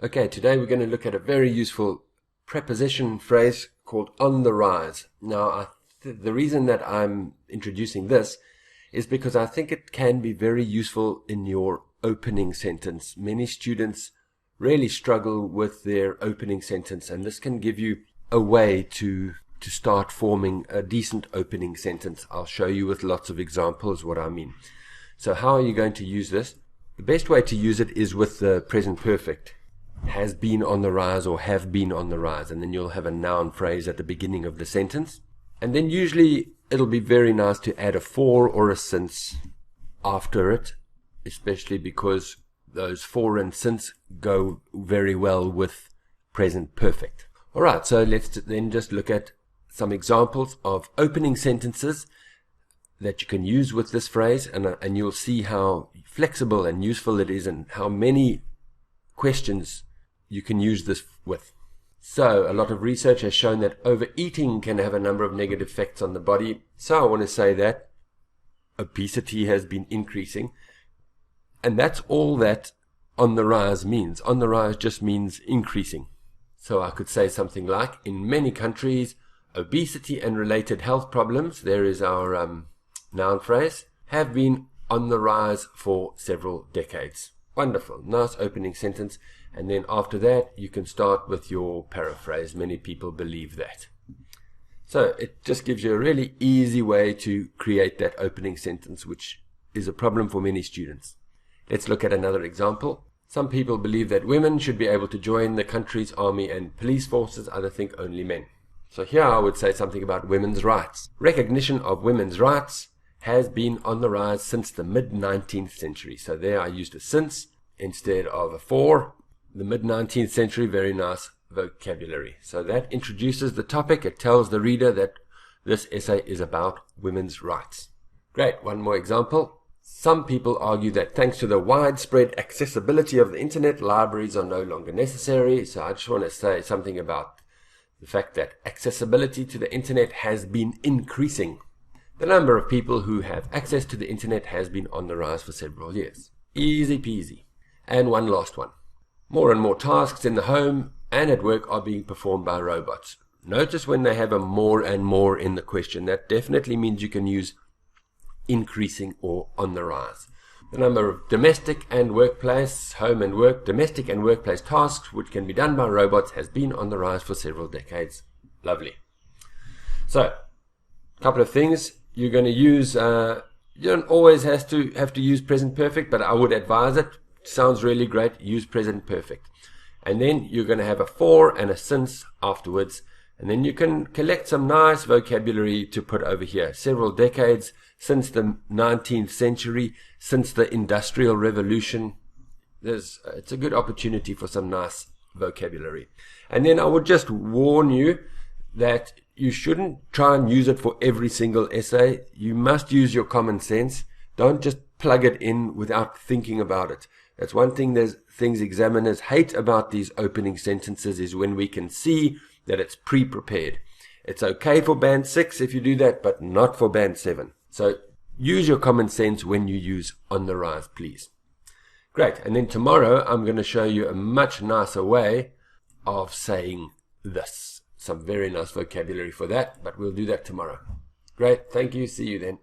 Okay, today we're going to look at a very useful preposition phrase called on the rise. Now, the reason that I'm introducing this is because I think it can be very useful in your opening sentence. Many students really struggle with their opening sentence, and this can give you a way to start forming a decent opening sentence. I'll show you with lots of examples what I mean. So how are you going to use this? The best way to use it is with the present perfect. Has been on the rise or have been on the rise, and then you'll have a noun phrase at the beginning of the sentence. And then usually it'll be very nice to add a for or a since after it, especially because those for and since go very well with present perfect. Alright, so let's then just look at some examples of opening sentences that you can use with this phrase, and you'll see how flexible and useful it is and how many questions you can use this with. So, a lot of research has shown that overeating can have a number of negative effects on the body. So I want to say that obesity has been increasing. And that's all that on the rise means. On the rise just means increasing. So I could say something like, in many countries, obesity and related health problems, there is our noun phrase, have been on the rise for several decades. Wonderful. Nice opening sentence. And then after that, you can start with your paraphrase. Many people believe that. So it just gives you a really easy way to create that opening sentence, which is a problem for many students. Let's look at another example. Some people believe that women should be able to join the country's army and police forces. Others think only men. So here I would say something about women's rights. Recognition of women's rights has been on the rise since the mid-19th century. So there I used a since instead of a for. The mid-19th century, very nice vocabulary. So that introduces the topic. It tells the reader that this essay is about women's rights. Great. One more example. Some people argue that thanks to the widespread accessibility of the internet, libraries are no longer necessary. So I just want to say something about the fact that accessibility to the internet has been increasing. The number of people who have access to the internet has been on the rise for several years. Easy peasy. And one last one. More and more tasks in the home and at work are being performed by robots. Notice when they have a more and more in the question. That definitely means you can use increasing or on the rise. The number of domestic and workplace, home and work, domestic and workplace tasks which can be done by robots has been on the rise for several decades. Lovely. So, a couple of things. You're going to use, you don't always have to use present perfect, but I would advise it. Sounds really great. Use present perfect. And then you're going to have a for and a since afterwards. And then you can collect some nice vocabulary to put over here. Several decades, since the 19th century, since the Industrial Revolution. It's a good opportunity for some nice vocabulary. And then I would just warn you that you shouldn't try and use it for every single essay. You must use your common sense. Don't just plug it in without thinking about it. That's one thing there's things examiners hate about these opening sentences is when we can see that it's pre-prepared. It's okay for band 6 if you do that, but not for band 7. So use your common sense when you use on the rise, please. Great. And then tomorrow I'm going to show you a much nicer way of saying this. Some very nice vocabulary for that, but we'll do that tomorrow. Great. Thank you. See you then.